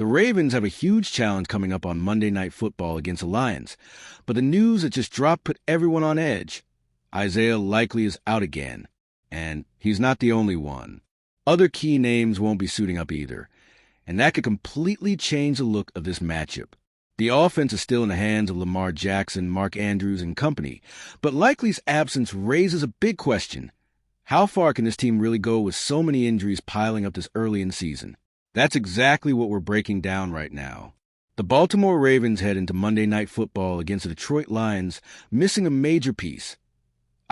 The Ravens have a huge challenge coming up on Monday Night Football against the Lions, but the news that just dropped put everyone on edge. Isaiah Likely is out again, and he's not the only one. Other key names won't be suiting up either, and that could completely change the look of this matchup. The offense is still in the hands of Lamar Jackson, Mark Andrews, and company, but Likely's absence raises a big question. How far can this team really go with so many injuries piling up this early in the season? That's exactly what we're breaking down right now. The Baltimore Ravens head into Monday Night Football against the Detroit Lions, missing a major piece.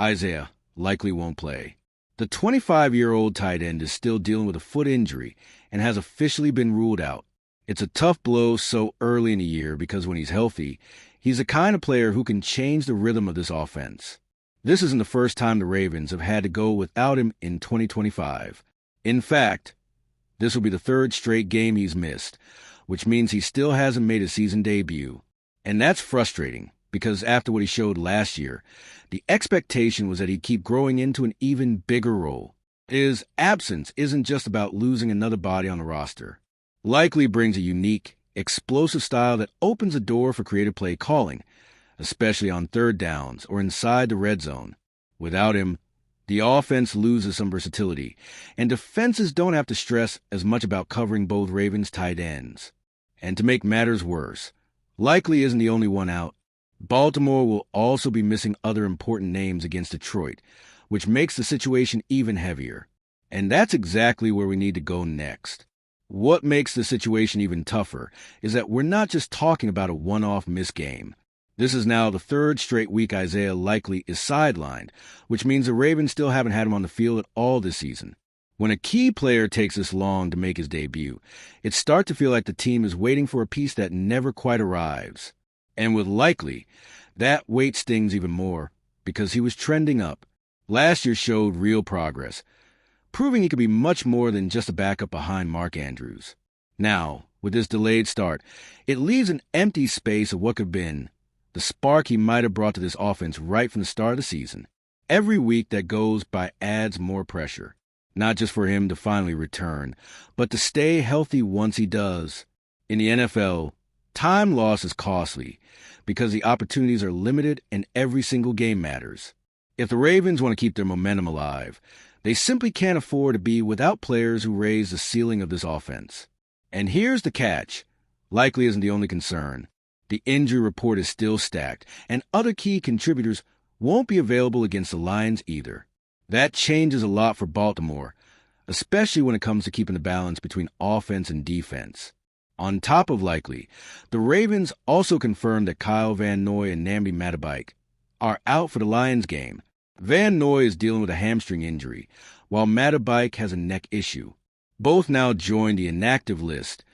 Isaiah Likely won't play. The 25-year-old tight end is still dealing with a foot injury and has officially been ruled out. It's a tough blow so early in the year because when he's healthy, he's the kind of player who can change the rhythm of this offense. This isn't the first time the Ravens have had to go without him in 2025. In fact, this will be the third straight game he's missed, which means he still hasn't made a season debut. And that's frustrating, because after what he showed last year, the expectation was that he'd keep growing into an even bigger role. His absence isn't just about losing another body on the roster. Likely brings a unique, explosive style that opens the door for creative play calling, especially on third downs or inside the red zone. Without him, the offense loses some versatility, and defenses don't have to stress as much about covering both Ravens tight ends. And to make matters worse, Likely isn't the only one out. Baltimore will also be missing other important names against Detroit, which makes the situation even heavier. And that's exactly where we need to go next. What makes the situation even tougher is that we're not just talking about a one-off missed game. This is now the third straight week Isaiah Likely is sidelined, which means the Ravens still haven't had him on the field at all this season. When a key player takes this long to make his debut, it starts to feel like the team is waiting for a piece that never quite arrives. And with Likely, that wait stings even more, because he was trending up. Last year showed real progress, proving he could be much more than just a backup behind Mark Andrews. Now, with this delayed start, it leaves an empty space of what could have been the spark he might have brought to this offense right from the start of the season. Every week that goes by adds more pressure, not just for him to finally return, but to stay healthy once he does. In the NFL, time loss is costly because the opportunities are limited and every single game matters. If the Ravens want to keep their momentum alive, they simply can't afford to be without players who raise the ceiling of this offense. And here's the catch. Likely isn't the only concern. The injury report is still stacked, and other key contributors won't be available against the Lions either. That changes a lot for Baltimore, especially when it comes to keeping the balance between offense and defense. On top of Likely, the Ravens also confirmed that Kyle Van Noy and Nnamdi Madubuike are out for the Lions game. Van Noy is dealing with a hamstring injury, while Madubuike has a neck issue. Both now join the inactive list,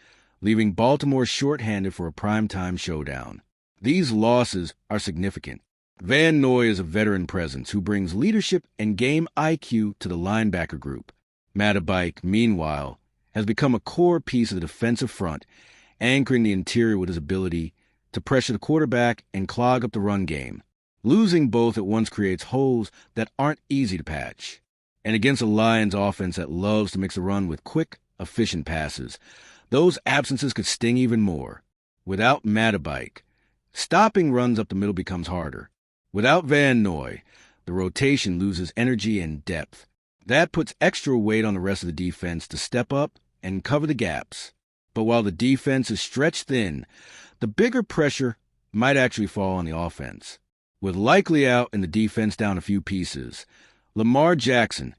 leaving Baltimore shorthanded for a primetime showdown. These losses are significant. Van Noy is a veteran presence who brings leadership and game IQ to the linebacker group. Madubuike, meanwhile, has become a core piece of the defensive front, anchoring the interior with his ability to pressure the quarterback and clog up the run game. Losing both at once creates holes that aren't easy to patch. And against a Lions offense that loves to mix the run with quick, efficient passes, those absences could sting even more. Without Madubuike, stopping runs up the middle becomes harder. Without Van Noy, the rotation loses energy and depth. That puts extra weight on the rest of the defense to step up and cover the gaps. But while the defense is stretched thin, the bigger pressure might actually fall on the offense. With Likely out and the defense down a few pieces, Lamar Jackson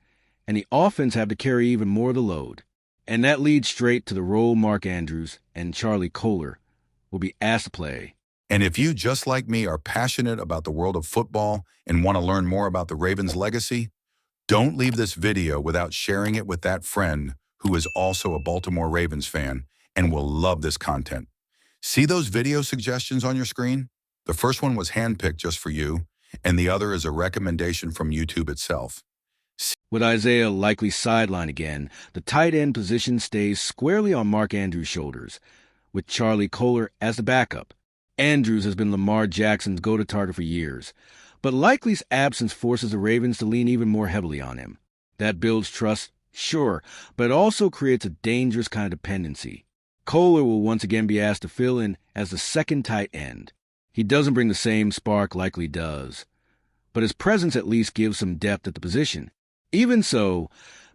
and the offense have to carry even more of the load. And that leads straight to the role Mark Andrews and Charlie Kolar will be asked to play. And if you, just like me, are passionate about the world of football and want to learn more about the Ravens' legacy, don't leave this video without sharing it with that friend who is also a Baltimore Ravens fan and will love this content. See those video suggestions on your screen? The first one was handpicked just for you, and the other is a recommendation from YouTube itself. With Isaiah Likely sidelined again, the tight end position stays squarely on Mark Andrews' shoulders, with Charlie Kolar as the backup. Andrews has been Lamar Jackson's go-to target for years, but Likely's absence forces the Ravens to lean even more heavily on him. That builds trust, sure, but it also creates a dangerous kind of dependency. Kohler will once again be asked to fill in as the second tight end. He doesn't bring the same spark Likely does, but his presence at least gives some depth at the position. Even so,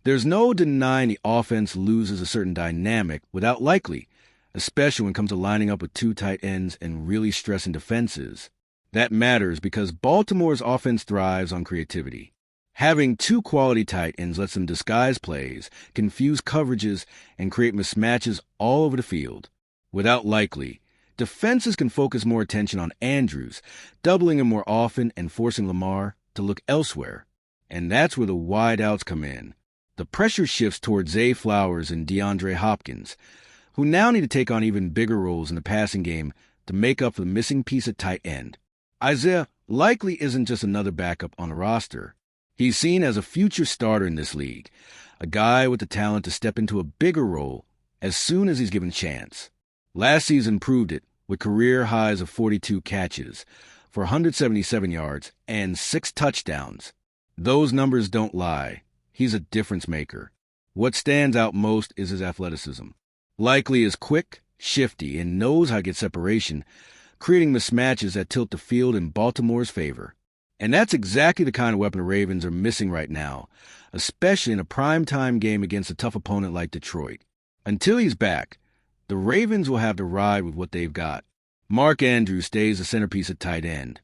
there's no denying the offense loses a certain dynamic without Likely, especially when it comes to lining up with two tight ends and really stressing defenses. That matters because Baltimore's offense thrives on creativity. Having two quality tight ends lets them disguise plays, confuse coverages, and create mismatches all over the field. Without Likely, defenses can focus more attention on Andrews, doubling him more often and forcing Lamar to look elsewhere. And that's where the wide outs come in. The pressure shifts toward Zay Flowers and DeAndre Hopkins, who now need to take on even bigger roles in the passing game to make up for the missing piece at tight end. Isaiah Likely isn't just another backup on the roster. He's seen as a future starter in this league, a guy with the talent to step into a bigger role as soon as he's given a chance. Last season proved it with career highs of 42 catches for 177 yards and 6 touchdowns. Those numbers don't lie. He's a difference maker. What stands out most is his athleticism. Likely is quick, shifty, and knows how to get separation, creating mismatches that tilt the field in Baltimore's favor. And that's exactly the kind of weapon the Ravens are missing right now, especially in a primetime game against a tough opponent like Detroit. Until he's back, the Ravens will have to ride with what they've got. Mark Andrews stays the centerpiece at tight end,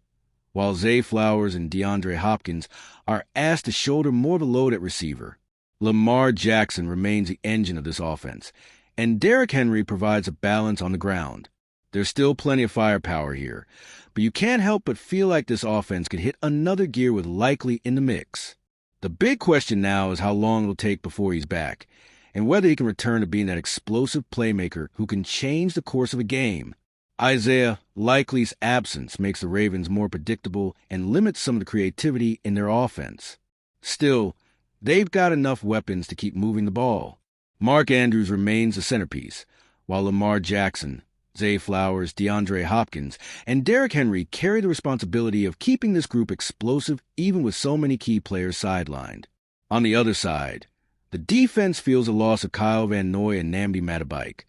while Zay Flowers and DeAndre Hopkins are asked to shoulder more of the load at receiver. Lamar Jackson remains the engine of this offense, and Derrick Henry provides a balance on the ground. There's still plenty of firepower here, but you can't help but feel like this offense could hit another gear with Likely in the mix. The big question now is how long it'll take before he's back, and whether he can return to being that explosive playmaker who can change the course of a game. Isaiah Likely's absence makes the Ravens more predictable and limits some of the creativity in their offense. Still, they've got enough weapons to keep moving the ball. Mark Andrews remains the centerpiece, while Lamar Jackson, Zay Flowers, DeAndre Hopkins, and Derrick Henry carry the responsibility of keeping this group explosive even with so many key players sidelined. On the other side, the defense feels the loss of Kyle Van Noy and Nnamdi Matabike,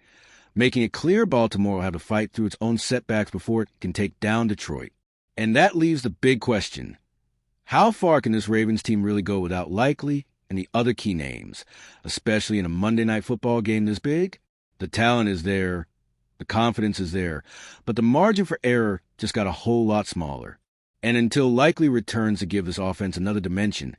making it clear Baltimore will have to fight through its own setbacks before it can take down Detroit. And that leaves the big question. How far can this Ravens team really go without Likely and the other key names, especially in a Monday Night Football game this big? The talent is there. The confidence is there, but the margin for error just got a whole lot smaller. And until Likely returns to give this offense another dimension,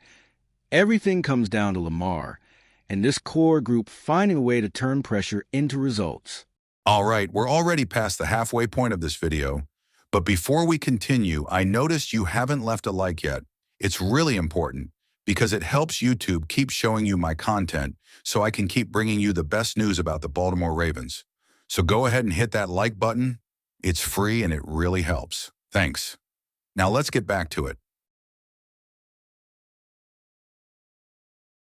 everything comes down to Lamar and this core group finding a way to turn pressure into results. All right, we're already past the halfway point of this video, but before we continue, I noticed you haven't left a like yet. It's really important because it helps YouTube keep showing you my content so I can keep bringing you the best news about the Baltimore Ravens. So go ahead and hit that like button. It's free and it really helps. Thanks. Now let's get back to it.